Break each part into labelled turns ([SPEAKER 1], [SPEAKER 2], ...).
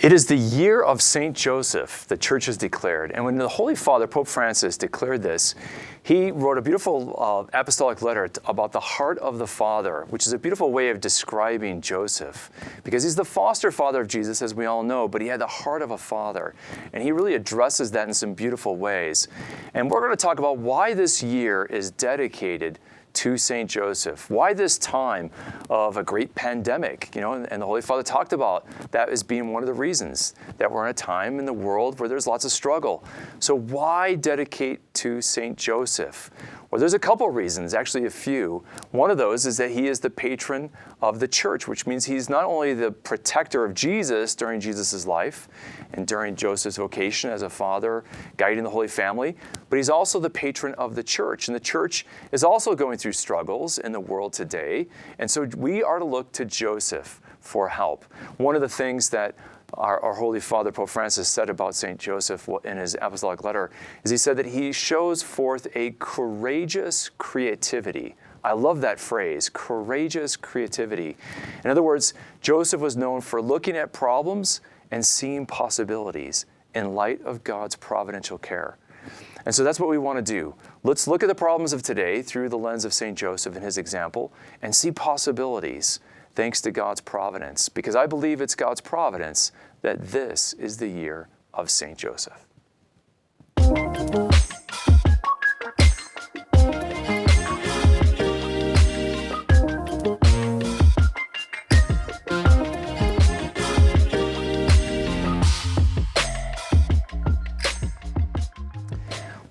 [SPEAKER 1] It is the year of St. Joseph, the Church has declared. And when the Holy Father, Pope Francis, declared this, he wrote a beautiful apostolic letter about the heart of the Father, which is a beautiful way of describing Joseph. Because he's the foster father of Jesus, as we all know, but he had the heart of a father. And he really addresses that in some beautiful ways. And we're going to talk about why this year is dedicated to St. Joseph. Why this time of a great pandemic? And the Holy Father talked about that as being one of the reasons that we're in a time in the world where there's lots of struggle. So why dedicate to St. Joseph? Well, there's a couple reasons, actually a few. One of those is that he is the patron of the church, which means he's not only the protector of Jesus during Jesus' life and during Joseph's vocation as a father guiding the Holy Family, but he's also the patron of the church. And the church is also going through struggles in the world today. And so we are to look to Joseph for help. One of the things that our Holy Father, Pope Francis, said about St. Joseph in his apostolic letter is he said that he shows forth a courageous creativity. I love that phrase, courageous creativity. In other words, Joseph was known for looking at problems and seeing possibilities in light of God's providential care. And so that's what we want to do. Let's look at the problems of today through the lens of St. Joseph and his example and see possibilities thanks to God's providence, because I believe it's God's providence that this is the year of St. Joseph.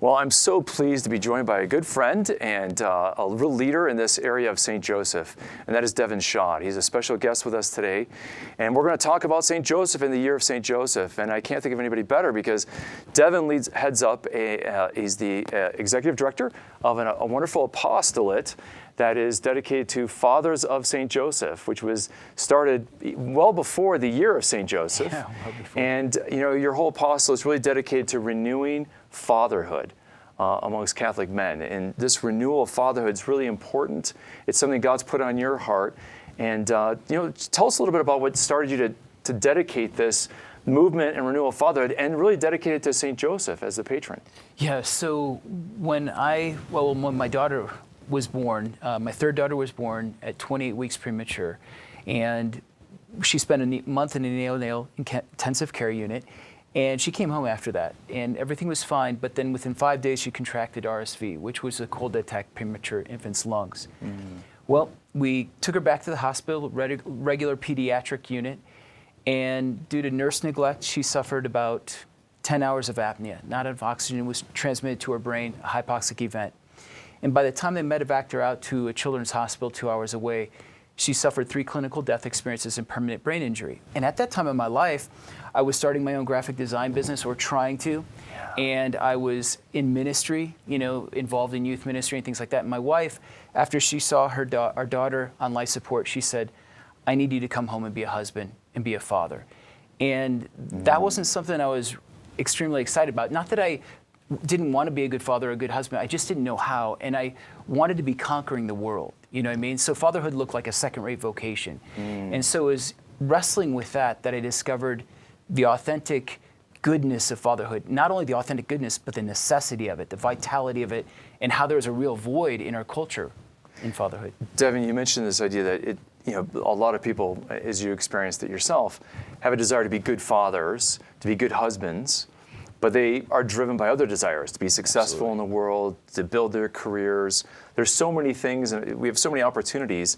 [SPEAKER 1] Well, I'm so pleased to be joined by a good friend and a real leader in this area of St. Joseph, and that is Devin Schadt. He's a special guest with us today, and we're going to talk about St. Joseph in the year of St. Joseph, and I can't think of anybody better because Devin heads up, he's the executive director of a wonderful apostolate that is dedicated to Fathers of St. Joseph, which was started well before the year of St. Joseph.
[SPEAKER 2] Yeah, well before.
[SPEAKER 1] And your whole apostolate is really dedicated to renewing fatherhood amongst Catholic men. And this renewal of fatherhood is really important. It's something God's put on your heart. And tell us a little bit about what started you to dedicate this movement and renewal of fatherhood and really dedicate it to St. Joseph as the patron.
[SPEAKER 2] Yeah, so when my daughter was born, my third daughter was born at 28 weeks premature, and she spent a month in a neonatal intensive care unit, and she came home after that, and everything was fine, but then within 5 days she contracted RSV, which was a cold that attacked premature infant's lungs. Well, we took her back to the hospital, regular pediatric unit, and due to nurse neglect, she suffered about 10 hours of apnea. Not enough oxygen was transmitted to her brain, a hypoxic event. And by the time they medevaced her out to a children's hospital 2 hours away, she suffered 3 clinical death experiences and permanent brain injury. And at that time in my life, I was starting my own graphic design business, or trying to, and I was in ministry, involved in youth ministry and things like that. And my wife, after she saw our daughter on life support, she said, "I need you to come home and be a husband and be a father." And that wasn't something I was extremely excited about. Not that I didn't want to be a good father or a good husband. I just didn't know how. And I wanted to be conquering the world. You know what I mean? So fatherhood looked like a second-rate vocation. And so it was wrestling with that I discovered the authentic goodness of fatherhood. Not only the authentic goodness, but the necessity of it, the vitality of it, and how there's a real void in our culture in fatherhood.
[SPEAKER 1] Devin, you mentioned this idea that a lot of people, as you experienced it yourself, have a desire to be good fathers, to be good husbands, but they are driven by other desires, to be successful in the world, to build their careers. There's so many things, and we have so many opportunities.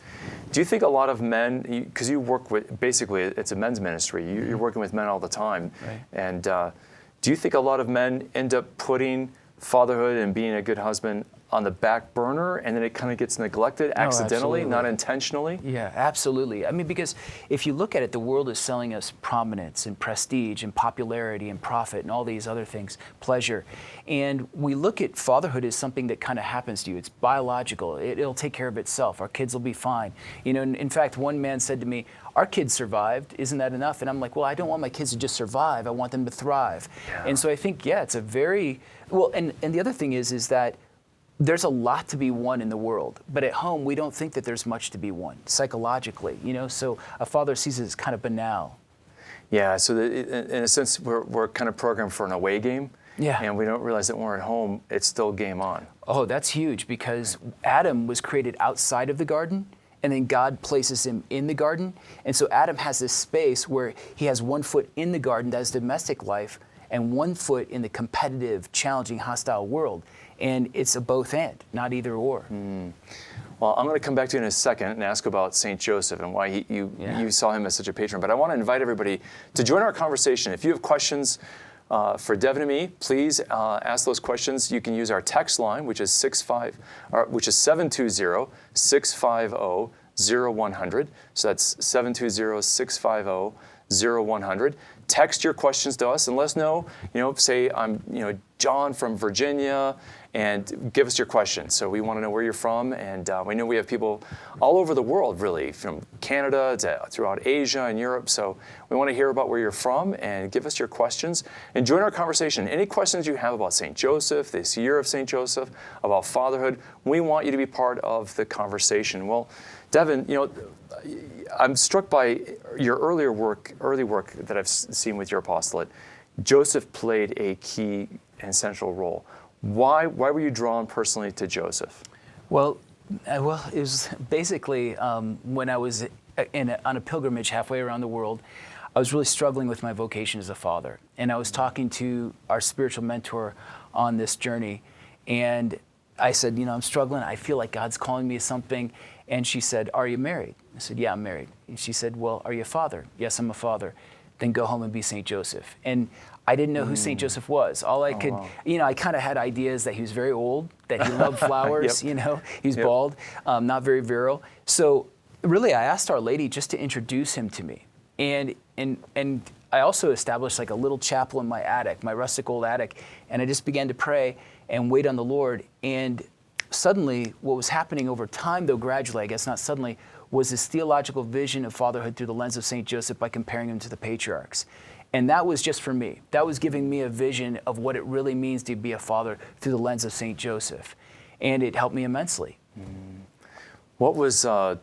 [SPEAKER 1] Do you think a lot of men, because you work with, basically it's a men's ministry, you're working with men all the time,
[SPEAKER 2] right.
[SPEAKER 1] And do you think a lot of men end up putting fatherhood and being a good husband on the back burner, and then it kind of gets neglected accidentally, not intentionally?
[SPEAKER 2] Yeah, absolutely. I mean, because if you look at it, the world is selling us prominence and prestige and popularity and profit and all these other things, pleasure. And we look at fatherhood as something that kind of happens to you. It's biological. It'll take care of itself. Our kids will be fine. In fact, one man said to me, "Our kids survived. Isn't that enough?" And I'm like, well, I don't want my kids to just survive. I want them to thrive. Yeah. And so I think, it's a very, and the other thing is that there's a lot to be won in the world, but at home we don't think that there's much to be won psychologically, so a father sees it as kind of banal.
[SPEAKER 1] Yeah, so in a sense, we're kind of programmed for an away game.
[SPEAKER 2] Yeah.
[SPEAKER 1] And we don't realize that when we're at home, it's still game on.
[SPEAKER 2] Oh, that's huge, because Adam was created outside of the garden, and then God places him in the garden. And so Adam has this space where he has one foot in the garden, that is domestic life, and one foot in the competitive, challenging, hostile world. And it's a both and, not either or.
[SPEAKER 1] Well, I'm going to come back to you in a second and ask about St. Joseph and why you saw him as such a patron. But I want to invite everybody to join our conversation. If you have questions for Devin and me, please ask those questions. You can use our text line, which is 720-650-0100. So that's 720-650-0100. Text your questions to us and let us know. Say I'm John from Virginia, and give us your questions. So we want to know where you're from, and we know we have people all over the world, really, from Canada to throughout Asia and Europe. So we want to hear about where you're from, and give us your questions and join our conversation. Any questions you have about St. Joseph, this year of St. Joseph, about fatherhood, we want you to be part of the conversation. Well, Devin, I'm struck by your early work that I've seen with your apostolate. Joseph played a key and central role. Why were you drawn personally to Joseph?
[SPEAKER 2] Well, it was basically when I was on a pilgrimage halfway around the world, I was really struggling with my vocation as a father. And I was talking to our spiritual mentor on this journey, and I said, I'm struggling. I feel like God's calling me to something. And she said, "Are you married?" I said, "Yeah, I'm married." And she said, "Well, are you a father?" "Yes, I'm a father." "Then go home and be St. Joseph." And I didn't know who St. Joseph was. All I could, I kind of had ideas that he was very old, that he loved flowers, he's bald, not very virile. So really, I asked Our Lady just to introduce him to me. And I also established like a little chapel in my attic, my rustic old attic, and I just began to pray and wait on the Lord. And suddenly, what was happening over time, though gradually, I guess not suddenly, was this theological vision of fatherhood through the lens of St. Joseph by comparing him to the patriarchs. And that was just for me. That was giving me a vision of what it really means to be a father through the lens of St. Joseph. And it helped me immensely.
[SPEAKER 1] What was, I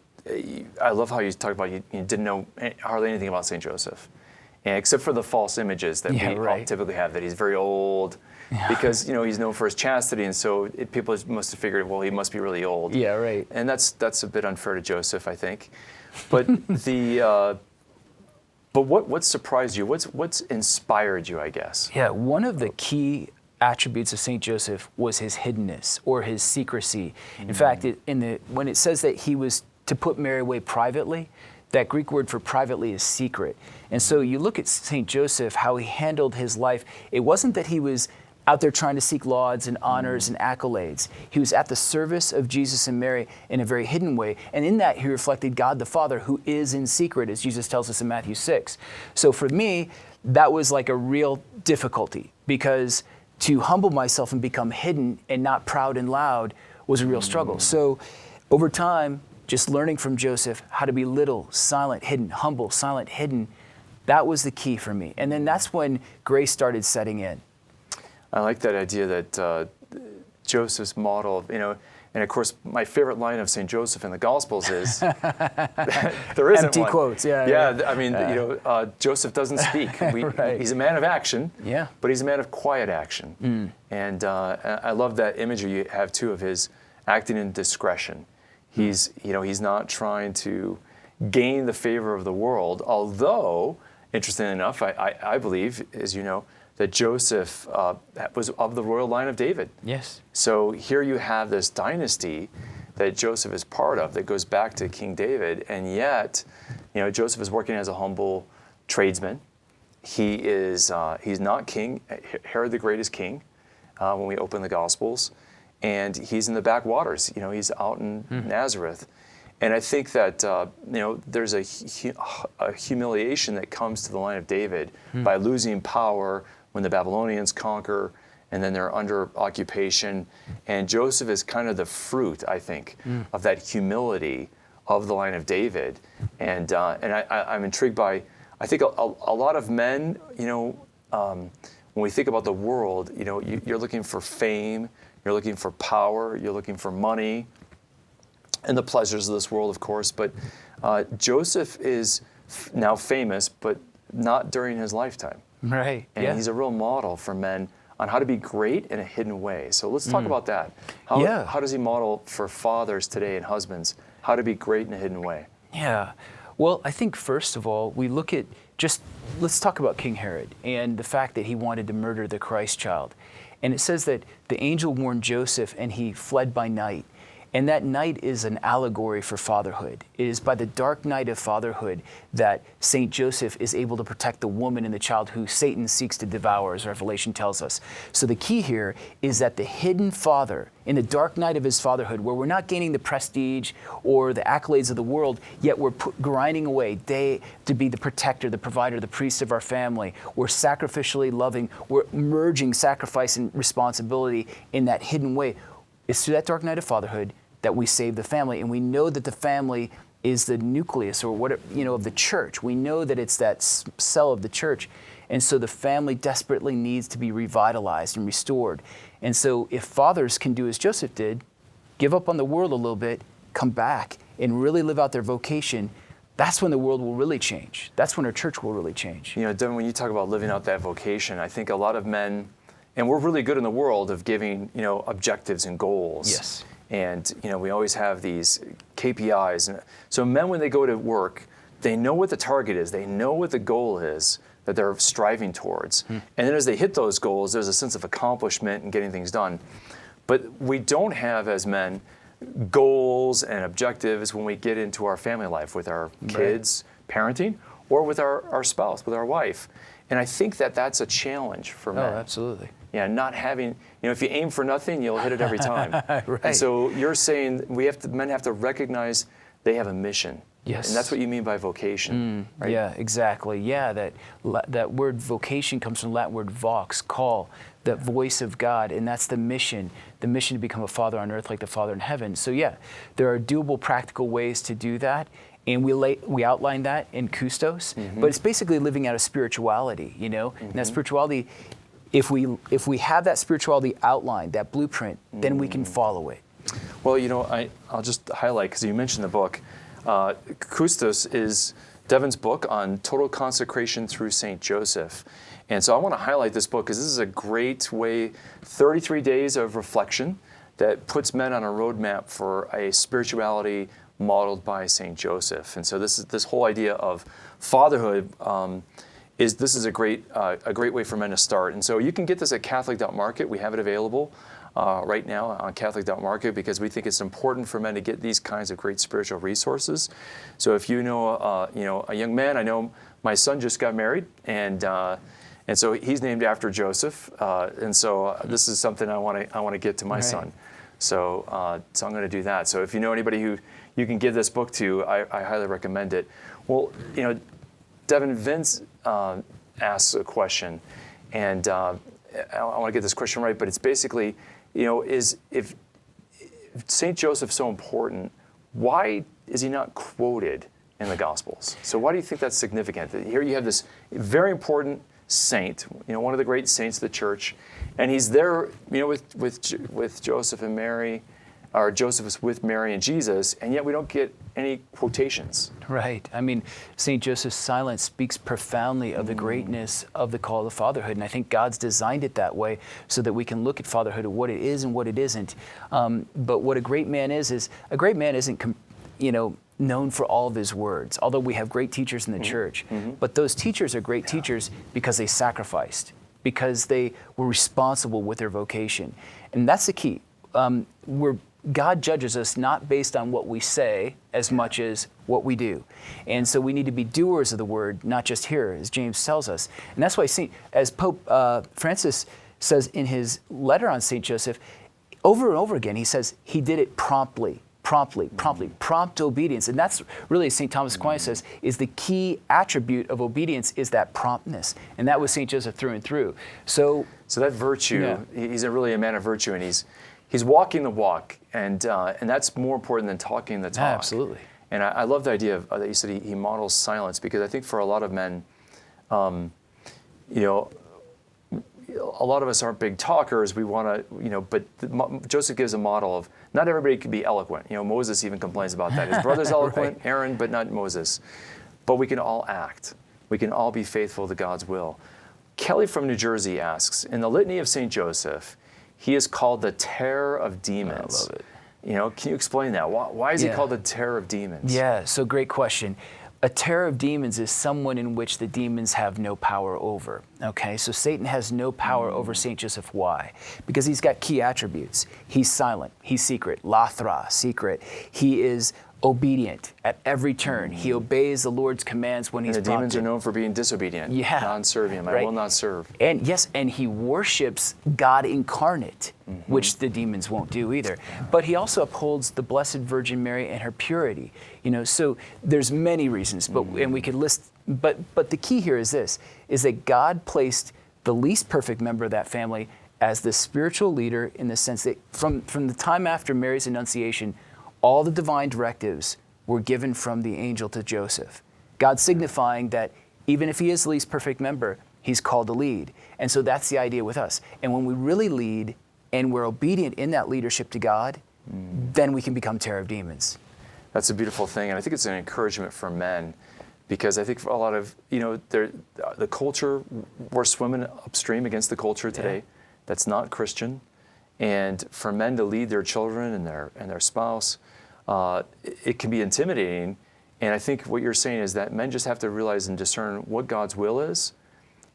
[SPEAKER 1] love how you talk about you didn't know hardly anything about St. Joseph, and except for the false images that we all typically have, that he's very old, because he's known for his chastity, and so people must have figured, well, he must be really old.
[SPEAKER 2] Yeah, right.
[SPEAKER 1] And that's a bit unfair to Joseph, I think. But But what surprised you? What's inspired you, I guess?
[SPEAKER 2] Yeah, one of the key attributes of St. Joseph was his hiddenness or his secrecy. In fact, when it says that he was to put Mary away privately, that Greek word for privately is secret. And so you look at St. Joseph, how he handled his life. It wasn't that he was out there trying to seek lauds and honors and accolades. He was at the service of Jesus and Mary in a very hidden way. And in that, he reflected God the Father, who is in secret, as Jesus tells us in Matthew 6. So for me, that was like a real difficulty, because to humble myself and become hidden and not proud and loud was a real struggle. So over time, just learning from Joseph how to be little, silent, hidden, humble, silent, hidden, that was the key for me. And then that's when grace started setting in.
[SPEAKER 1] I like that idea that Joseph's model, and of course, my favorite line of St. Joseph in the Gospels is, there isn't
[SPEAKER 2] empty
[SPEAKER 1] one.
[SPEAKER 2] quotes,
[SPEAKER 1] I mean, Joseph doesn't speak.
[SPEAKER 2] Right.
[SPEAKER 1] He's a man of action,
[SPEAKER 2] yeah,
[SPEAKER 1] but he's a man of quiet action. And I love that imagery you have, too, of his acting in discretion. He's not trying to gain the favor of the world, although, interestingly enough, I believe, as you know, that Joseph was of the royal line of David.
[SPEAKER 2] Yes.
[SPEAKER 1] So here you have this dynasty that Joseph is part of that goes back to King David, and yet, Joseph is working as a humble tradesman. He's not king. Herod the Great is king when we open the Gospels, and he's in the backwaters. He's out in Nazareth. And I think that there's a humiliation that comes to the line of David by losing power when the Babylonians conquer, and then they're under occupation. And Joseph is kind of the fruit, I think, of that humility of the line of David. And I'm intrigued by, I think a lot of men, when we think about the world, you're looking for fame, you're looking for power, you're looking for money, and the pleasures of this world, of course. But Joseph is now famous, but not during his lifetime.
[SPEAKER 2] Right.
[SPEAKER 1] And
[SPEAKER 2] yeah.
[SPEAKER 1] he's a real model for men on how to be great in a hidden way. So let's talk about that. How does he model for fathers today and husbands how to be great in a hidden way?
[SPEAKER 2] Yeah. Well, I think first of all, we look at let's talk about King Herod and the fact that he wanted to murder the Christ child. And it says that the angel warned Joseph and he fled by night. And that night is an allegory for fatherhood. It is by the dark night of fatherhood that St. Joseph is able to protect the woman and the child who Satan seeks to devour, as Revelation tells us. So the key here is that the hidden father, in the dark night of his fatherhood, where we're not gaining the prestige or the accolades of the world, yet we're grinding away to be the protector, the provider, the priest of our family. We're sacrificially loving. We're merging sacrifice and responsibility in that hidden way. It's through that dark night of fatherhood that we save the family, and we know that the family is the nucleus, or of the church. We know that it's that cell of the church, and so the family desperately needs to be revitalized and restored. And so, if fathers can do as Joseph did, give up on the world a little bit, come back, and really live out their vocation, that's when the world will really change. That's when our church will really change.
[SPEAKER 1] Devin, when you talk about living out that vocation, I think a lot of men, and we're really good in the world of giving, objectives and goals.
[SPEAKER 2] Yes.
[SPEAKER 1] And, we always have these KPIs. And so men, when they go to work, they know what the target is. They know what the goal is that they're striving towards. And then as they hit those goals, there's a sense of accomplishment and getting things done. But we don't have, as men, goals and objectives when we get into our family life with our kids, parenting, or with our spouse, with our wife. And I think that that's a challenge for men.
[SPEAKER 2] Oh, absolutely.
[SPEAKER 1] Yeah, not having, if you aim for nothing, you'll hit it every time.
[SPEAKER 2] Right.
[SPEAKER 1] And so you're saying men have to recognize they have a mission.
[SPEAKER 2] Yes.
[SPEAKER 1] And that's what you mean by vocation, right?
[SPEAKER 2] Yeah, exactly. Yeah, that word vocation comes from the Latin word vox, call, that voice of God, and that's the mission to become a father on earth like the Father in heaven. So yeah, there are doable, practical ways to do that. And we outline that in Kustos, but it's basically living out a spirituality, And that spirituality, if we have that spirituality outlined, that blueprint, then we can follow it.
[SPEAKER 1] Well, I'll just highlight, because you mentioned the book. Kustos is Devin's book on total consecration through St. Joseph. And so I want to highlight this book because this is a great way, 33 days of reflection that puts men on a roadmap for a spirituality modeled by St. Joseph. And so this whole idea of fatherhood is a great way for men to start. And so you can get this at Catholic.market. We have it available right now on Catholic.market because we think it's important for men to get these kinds of great spiritual resources. So if you know a young man, I know my son just got married, and so he's named after Joseph. And so this is something I want to get to my son. So I'm going to do that. So if you know anybody who you can give this book to, I highly recommend it. Well, Devin, Vince asks a question, and I want to get this question right, but it's basically, if St. Joseph's so important, why is he not quoted in the Gospels? So why do you think that's significant? That here you have this very important saint, one of the great saints of the church, and he's there, with Joseph and Mary, or Joseph is with Mary and Jesus, and yet we don't get any quotations.
[SPEAKER 2] Right. I mean, St. Joseph's silence speaks profoundly of the greatness of the call to fatherhood, and I think God's designed it that way so that we can look at fatherhood and what it is and what it isn't. But what a great man is a great man isn't, known for all of his words, although we have great teachers in the church. But those teachers are great teachers because they sacrificed, because they were responsible with their vocation. And that's the key. God judges us not based on what we say as much as what we do. And so we need to be doers of the word, not just hearers, as James tells us. And that's why, as Pope Francis says in his letter on St. Joseph, over and over again, he says he did it promptly, prompt obedience. And that's really, as St. Thomas Aquinas says, is the key attribute of obedience is that promptness. And that was St. Joseph through and through. So that virtue, he's really a man of virtue, and he's walking the walk, and that's more important than talking the talk. Absolutely.
[SPEAKER 1] And I love the idea of, that you said he models silence, because I think for a lot of men, a lot of us aren't big talkers. We want to, but Joseph gives a model of not everybody can be eloquent. Moses even complains about that. His brother's eloquent, Aaron, but not Moses. But we can all act. we can all be faithful to God's will. Kelly from New Jersey asks, in the Litany of St. Joseph, he is called the terror of demons.
[SPEAKER 2] I love it.
[SPEAKER 1] Can you explain that? Why is he called the terror of demons?
[SPEAKER 2] Yeah, so great question. A terror of demons is someone in which the demons have no power over. Okay, so Satan has no power over St. Joseph. Why? Because he's got key attributes. He's silent, he's secret, lathra, secret. He is obedient at every turn. He obeys the Lord's commands when he's
[SPEAKER 1] prompted. And the demons are known for being disobedient, non-serving. I will not serve.
[SPEAKER 2] And yes, and he worships God incarnate, which the demons won't do either. But he also upholds the Blessed Virgin Mary and her purity. So there's many reasons, and we could list. But the key here is this: is that God placed the least perfect member of that family as the spiritual leader, in the sense that from the time after Mary's Annunciation, all the divine directives were given from the angel to Joseph. God signifying that even if he is the least perfect member, he's called to lead. And so that's the idea with us. And when we really lead and we're obedient in that leadership to God, then we can become terror of demons.
[SPEAKER 1] That's a beautiful thing. And I think it's an encouragement for men, because I think for a lot of, the culture, we're swimming upstream against the culture today that's not Christian. And for men to lead their children and their spouse, it can be intimidating. And I think what you're saying is that men just have to realize and discern what God's will is,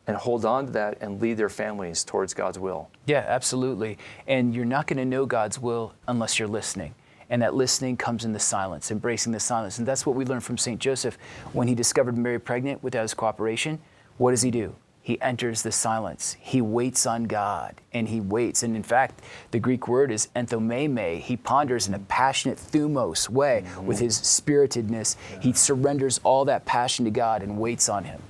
[SPEAKER 1] and hold on to that and lead their families towards God's will.
[SPEAKER 2] Yeah, absolutely. And you're not going to know God's will unless you're listening. And that listening comes in the silence, embracing the silence. And that's what we learned from St. Joseph. When he discovered Mary pregnant without his cooperation, what does he do? He enters the silence. He waits on God, and he waits. And in fact, the Greek word is enthomeme. He ponders in a passionate thumos way with his spiritedness. He surrenders all that passion to God and waits on him.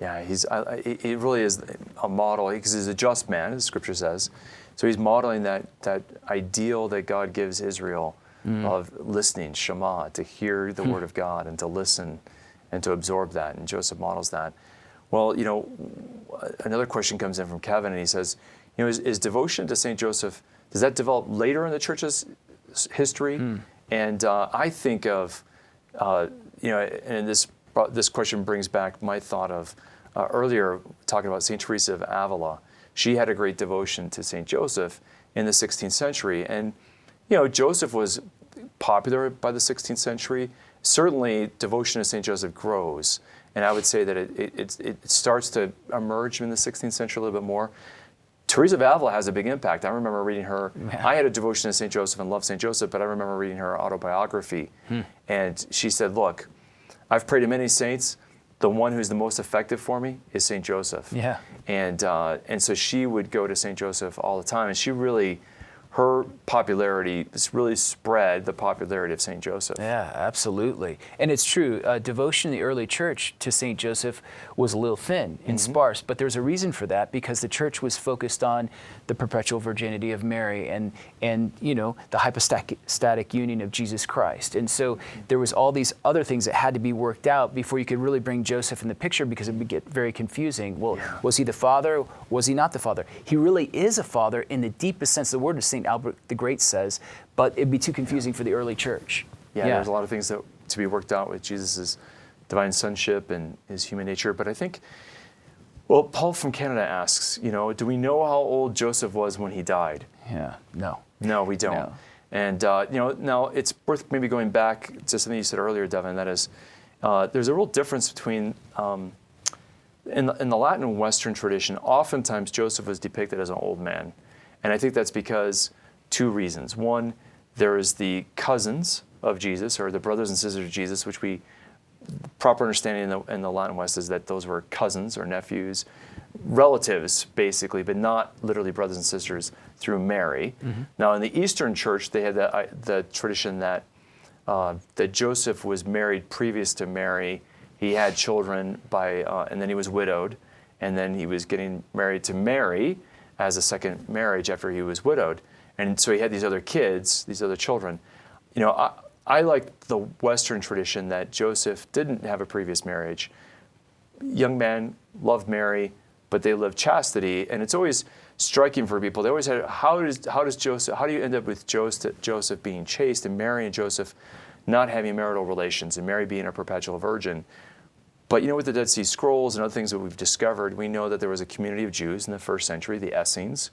[SPEAKER 1] Yeah, he really is a model, because he's a just man, as Scripture says. So he's modeling that ideal that God gives Israel of listening, Shema, to hear the word of God and to listen and to absorb that. And Joseph models that. Well, another question comes in from Kevin, and he says, is devotion to St. Joseph, does that develop later in the church's history? And I think of, and this question brings back my thought of earlier talking about St. Teresa of Avila. She had a great devotion to St. Joseph in the 16th century. And, Joseph was popular by the 16th century. Certainly, devotion to St. Joseph grows. And I would say that it starts to emerge in the 16th century a little bit more. Teresa of Avila has a big impact. I remember reading her. I had a devotion to St. Joseph and loved St. Joseph, but I remember reading her autobiography. And she said, look, I've prayed to many saints. The one who's the most effective for me is St. Joseph.
[SPEAKER 2] Yeah.
[SPEAKER 1] And so she would go to St. Joseph all the time. And she really, her popularity really spread the popularity of St. Joseph.
[SPEAKER 2] Yeah, absolutely. And it's true, devotion in the early church to St. Joseph was a little thin and sparse, but there's a reason for that, because the church was focused on the perpetual virginity of Mary and the hypostatic union of Jesus Christ. And so there was all these other things that had to be worked out before you could really bring Joseph in the picture, because it would get very confusing. Well, was he the father? Was he not the father? He really is a father in the deepest sense of the word, as St. Albert the Great says, but it'd be too confusing for the early church.
[SPEAKER 1] Yeah, there's a lot of things to be worked out with Jesus' divine sonship and his human nature. But I think, well, Paul from Canada asks, do we know how old Joseph was when he died?
[SPEAKER 2] Yeah, no.
[SPEAKER 1] No, we don't.
[SPEAKER 2] No.
[SPEAKER 1] And, now it's worth maybe going back to something you said earlier, Devin, that is, there's a real difference between, in the Latin and Western tradition, oftentimes Joseph was depicted as an old man. And I think that's because two reasons. One, there is the cousins of Jesus, or the brothers and sisters of Jesus, which proper understanding in the Latin West is that those were cousins or nephews, relatives basically, but not literally brothers and sisters through Mary. Now in the Eastern Church, they had the tradition that Joseph was married previous to Mary. He had children and then he was widowed, and then he was getting married to Mary as a second marriage after he was widowed. And so he had these other kids, these other children. I like the Western tradition that Joseph didn't have a previous marriage. Young man, loved Mary, but they lived chastity. And it's always striking for people. They always had, how do you end up with Joseph being chaste and Mary and Joseph not having marital relations and Mary being a perpetual virgin? But with the Dead Sea Scrolls and other things that we've discovered, we know that there was a community of Jews in the first century, the Essenes,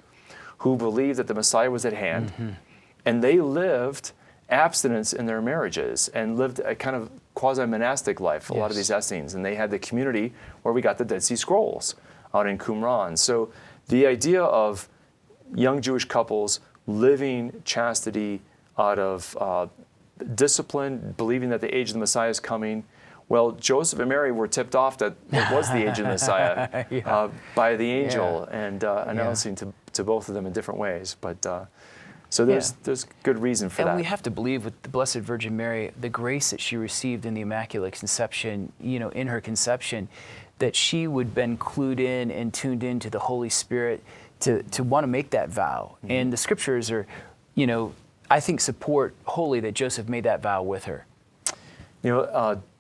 [SPEAKER 1] who believed that the Messiah was at hand, and they lived abstinence in their marriages and lived a kind of quasi-monastic life, a lot of these Essenes. And they had the community where we got the Dead Sea Scrolls out in Qumran. So the idea of young Jewish couples living chastity out of discipline, believing that the age of the Messiah is coming. Well, Joseph and Mary were tipped off that it was the age of the Messiah by the angel and announcing to both of them in different ways. But so there's good reason for that.
[SPEAKER 2] And we have to believe with the Blessed Virgin Mary, the grace that she received in the Immaculate Conception, in her conception, that she would have been clued in and tuned into the Holy Spirit to want to make that vow. And the scriptures are, I think support wholly that Joseph made that vow with her.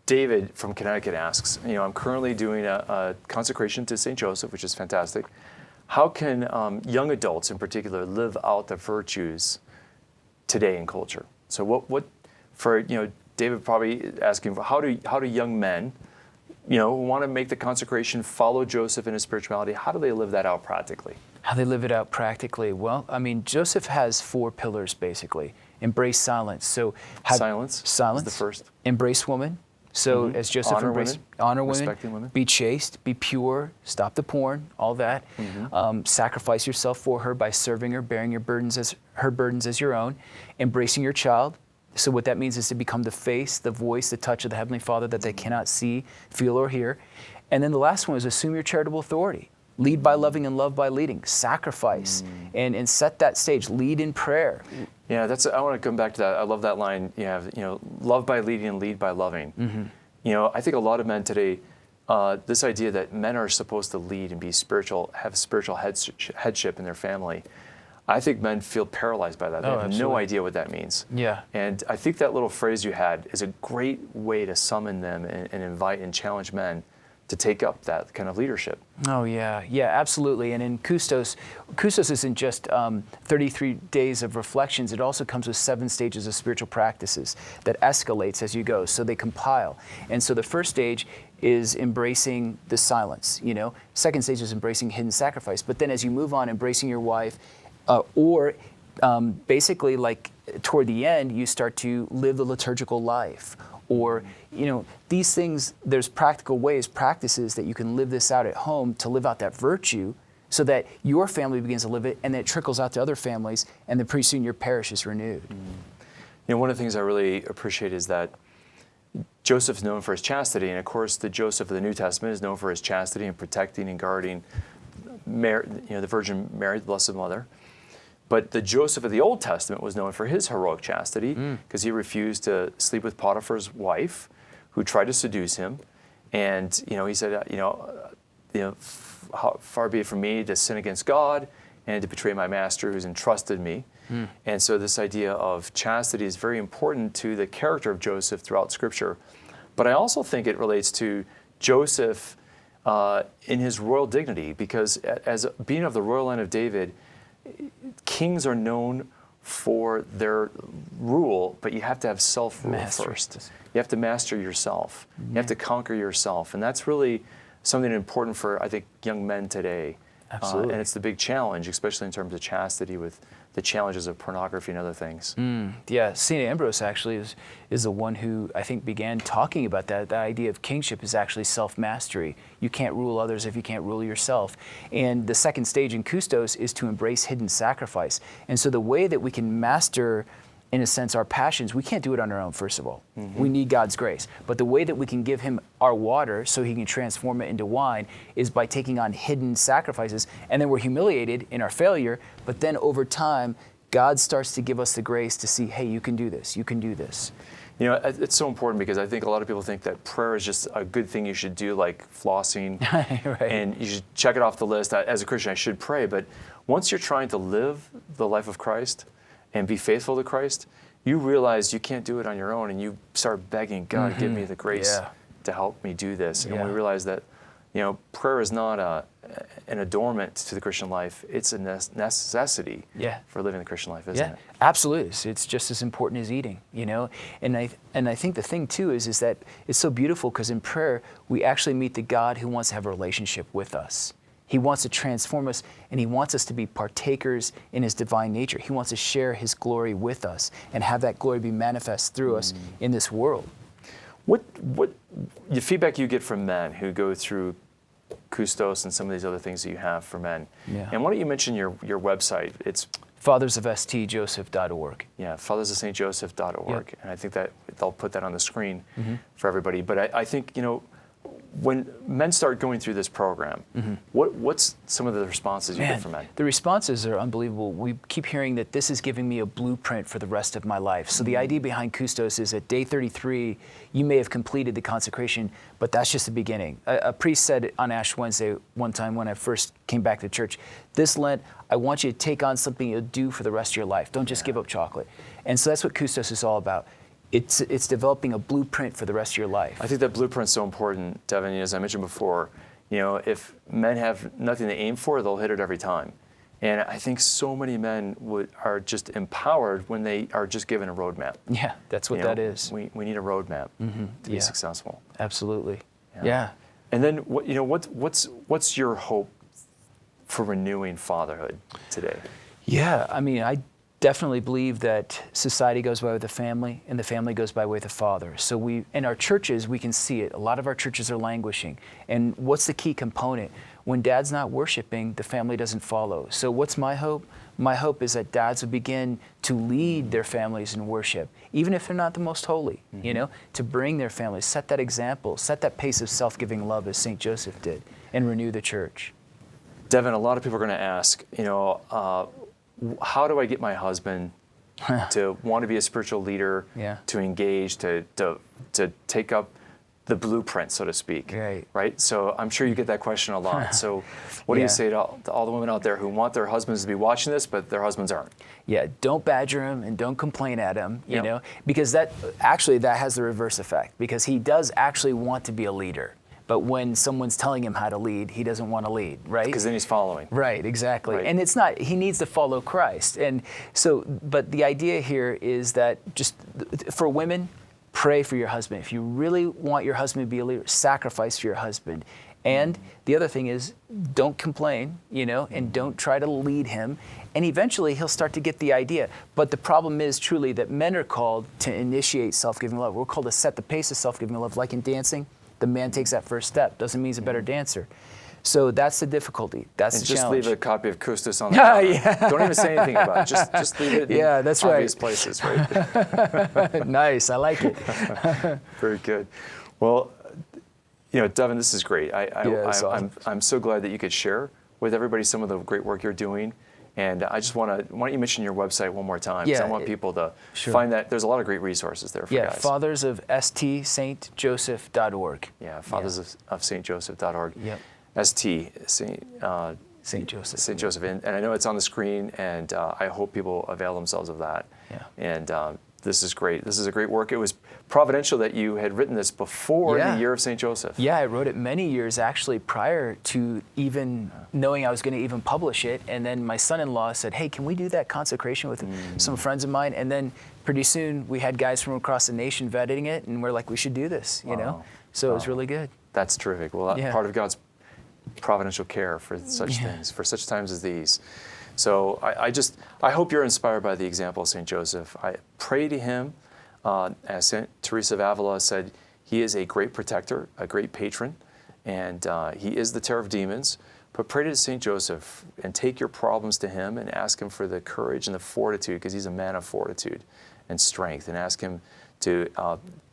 [SPEAKER 1] David from Connecticut asks, I'm currently doing a consecration to St. Joseph, which is fantastic. How can young adults in particular live out the virtues today in culture? So what for, David probably asking, how do young men, who want to make the consecration, follow Joseph in his spirituality, how do they live that out practically?
[SPEAKER 2] How they live it out practically? Well, Joseph has 4 pillars basically. Embrace silence. So
[SPEAKER 1] silence is the first.
[SPEAKER 2] Embrace woman. So as Joseph embraced, honor women,
[SPEAKER 1] respecting women,
[SPEAKER 2] be chaste, be pure, stop the porn, all that. Sacrifice yourself for her by serving her, bearing her burdens as your own, embracing your child. So what that means is to become the face, the voice, the touch of the Heavenly Father that they cannot see, feel, or hear. And then the last one is assume your charitable authority. Lead by loving and love by leading. Sacrifice and set that stage. Lead in prayer.
[SPEAKER 1] Yeah, I want to come back to that. I love that line. You have, love by leading and lead by loving. I think a lot of men today, this idea that men are supposed to lead and be spiritual, have spiritual headship in their family. I think men feel paralyzed by that. They have no idea what that means.
[SPEAKER 2] Yeah.
[SPEAKER 1] And I think that little phrase you had is a great way to summon them and invite and challenge men to take up that kind of leadership.
[SPEAKER 2] Oh, yeah, absolutely. And in Kustos isn't just 33 days of reflections. It also comes with 7 stages of spiritual practices that escalates as you go. So they compile. And so the first stage is embracing the silence, Second stage is embracing hidden sacrifice. But then as you move on, embracing your wife, basically like toward the end, you start to live the liturgical life. Or, these things, there's practical ways, practices that you can live this out at home to live out that virtue so that your family begins to live it and then it trickles out to other families and then pretty soon your parish is renewed.
[SPEAKER 1] One of the things I really appreciate is that Joseph's known for his chastity, and of course the Joseph of the New Testament is known for his chastity and protecting and guarding the Virgin Mary, the Blessed Mother. But the Joseph of the Old Testament was known for his heroic chastity because he refused to sleep with Potiphar's wife, who tried to seduce him. And he said, how far be it from me to sin against God and to betray my master who's entrusted me. And so this idea of chastity is very important to the character of Joseph throughout Scripture. But I also think it relates to Joseph in his royal dignity, because as being of the royal line of David, kings are known for their rule, but you have to have self-rule first. You have to master yourself. You have to conquer yourself. And that's really something important for, I think, young men today.
[SPEAKER 2] Absolutely.
[SPEAKER 1] And it's the big challenge, especially in terms of chastity with the challenges of pornography and other things.
[SPEAKER 2] Yeah, St. Ambrose actually is the one who I think began talking about that. The idea of kingship is actually self-mastery. You can't rule others if you can't rule yourself. And the second stage in Kustos is to embrace hidden sacrifice. And so the way that we can master, in a sense, our passions, we can't do it on our own, first of all. We need God's grace. But the way that we can give him our water so he can transform it into wine is by taking on hidden sacrifices. And then we're humiliated in our failure, but then over time, God starts to give us the grace to see, hey, you can do this, you can do this.
[SPEAKER 1] It's so important because I think a lot of people think that prayer is just a good thing you should do, like flossing,
[SPEAKER 2] right.
[SPEAKER 1] And you should check it off the list. As a Christian, I should pray. But once you're trying to live the life of Christ and be faithful to Christ, you realize you can't do it on your own, and you start begging, God, give me the grace to help me do this. And we realize that, prayer is not an adornment to the Christian life. It's a necessity for living the Christian life, isn't it?
[SPEAKER 2] Absolutely. It's just as important as eating, you know? And I think the thing too is that it's so beautiful because in prayer, we actually meet the God who wants to have a relationship with us. He wants to transform us, and he wants us to be partakers in his divine nature. He wants to share his glory with us and have that glory be manifest through us in this world.
[SPEAKER 1] What the feedback you get from men who go through Kustos and some of these other things that you have for men?
[SPEAKER 2] Yeah.
[SPEAKER 1] And why don't you mention your website? It's
[SPEAKER 2] fathersofstjoseph.org.
[SPEAKER 1] Yeah, fathersofstjoseph.org.
[SPEAKER 2] Yep.
[SPEAKER 1] And I think that they'll put that on the screen for everybody. But I think, you know, when men start going through this program, what's some of the responses you get from men?
[SPEAKER 2] The responses are unbelievable. We keep hearing that this is giving me a blueprint for the rest of my life. So the idea behind Kustos is at day 33, you may have completed the consecration, but that's just the beginning. A priest said on Ash Wednesday one time when I first came back to church, this Lent, I want you to take on something you'll do for the rest of your life. Don't just give up chocolate. And so that's what Kustos is all about. It's developing a blueprint for the rest of your life.
[SPEAKER 1] I think that blueprint's so important, Devin. As I mentioned before, you know, if men have nothing to aim for, they'll hit it every time. And I think so many men are just empowered when they are just given a roadmap.
[SPEAKER 2] Yeah, that's what that is.
[SPEAKER 1] We need a roadmap to be successful.
[SPEAKER 2] Absolutely. Yeah.
[SPEAKER 1] And then what's your hope for renewing fatherhood today?
[SPEAKER 2] Yeah, I mean, I definitely believe that society goes by with the family and the family goes by with the father. So in our churches, we can see it. A lot of our churches are languishing. And what's the key component? When dad's not worshiping, the family doesn't follow. So what's my hope? My hope is that dads would begin to lead their families in worship, even if they're not the most holy, you know, to bring their families, set that example, set that pace of self-giving love as St. Joseph did, and renew the church.
[SPEAKER 1] Devin, a lot of people are going to ask, you know, how do I get my husband to want to be a spiritual leader, to engage, to take up the blueprint, so to speak? Right? So I'm sure you get that question a lot. So what do you say to all the women out there who want their husbands to be watching this, but their husbands aren't?
[SPEAKER 2] Yeah, don't badger him and don't complain at him, you know, because that has the reverse effect, because he does actually want to be a leader. But when someone's telling him how to lead, he doesn't want to lead, right?
[SPEAKER 1] Because then he's following.
[SPEAKER 2] Right, exactly.
[SPEAKER 1] Right.
[SPEAKER 2] And it's not, he needs to follow Christ. And so, but the idea here is that just for women, pray for your husband. If you really want your husband to be a leader, sacrifice for your husband. And the other thing is, don't complain, you know, and don't try to lead him. And eventually he'll start to get the idea. But the problem is truly that men are called to initiate self-giving love. We're called to set the pace of self-giving love, like in dancing. The man takes that first step. Doesn't mean he's a better dancer. So that's the difficulty. That's the challenge.
[SPEAKER 1] Just leave a copy of Kustos on the counter. Don't even say anything about it. Just leave it in obvious places, right?
[SPEAKER 2] Nice. I like it.
[SPEAKER 1] Very good. Well, you know, Devin, this is great.
[SPEAKER 2] Awesome.
[SPEAKER 1] I'm so glad that you could share with everybody some of the great work you're doing. And I just want to, why don't you mention your website one more time? Because I want people to find that. There's a lot of great resources there for guys. fathersofstjoseph.org. Yeah, fathersofstjoseph.org.
[SPEAKER 2] Yep.
[SPEAKER 1] St.
[SPEAKER 2] Joseph.
[SPEAKER 1] St. Joseph. And I know it's on the screen, and I hope people avail themselves of that.
[SPEAKER 2] Yeah.
[SPEAKER 1] And this is great. This is a great work. It was providential that you had written this before the year of St. Joseph.
[SPEAKER 2] Yeah, I wrote it many years actually prior to even knowing I was going to even publish it. And then my son-in-law said, hey, can we do that consecration with some friends of mine? And then pretty soon we had guys from across the nation vetting it, and we're like, we should do this, you know? So it was really good.
[SPEAKER 1] That's terrific. Well, part of God's providential care for such things, for such times as these. So I hope you're inspired by the example of St. Joseph. I pray to him, as St. Teresa of Avila said, he is a great protector, a great patron, and he is the terror of demons. But pray to St. Joseph and take your problems to him and ask him for the courage and the fortitude, because he's a man of fortitude and strength, and ask him to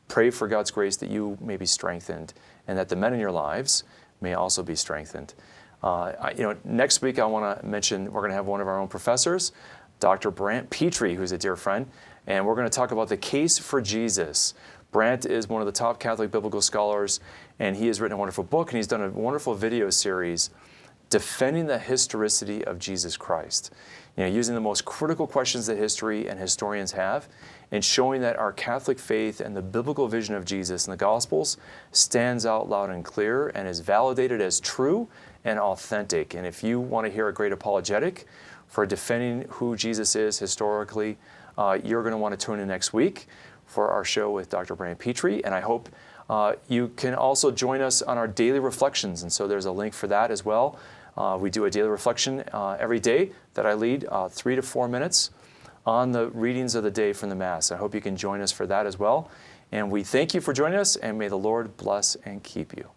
[SPEAKER 1] pray for God's grace that you may be strengthened and that the men in your lives may also be strengthened. Next week I want to mention we're going to have one of our own professors, Dr. Brant Petrie, who's a dear friend, and we're going to talk about the case for Jesus. Brant is one of the top Catholic biblical scholars, and he has written a wonderful book, and he's done a wonderful video series defending the historicity of Jesus Christ. Using the most critical questions that history and historians have, and showing that our Catholic faith and the biblical vision of Jesus in the Gospels stands out loud and clear and is validated as true and authentic. And if you want to hear a great apologetic for defending who Jesus is historically, you're going to want to tune in next week for our show with Dr. Brian Petrie. And I hope you can also join us on our daily reflections. And so there's a link for that as well. We do a daily reflection every day that I lead, 3 to 4 minutes on the readings of the day from the Mass. I hope you can join us for that as well. And we thank you for joining us, and may the Lord bless and keep you.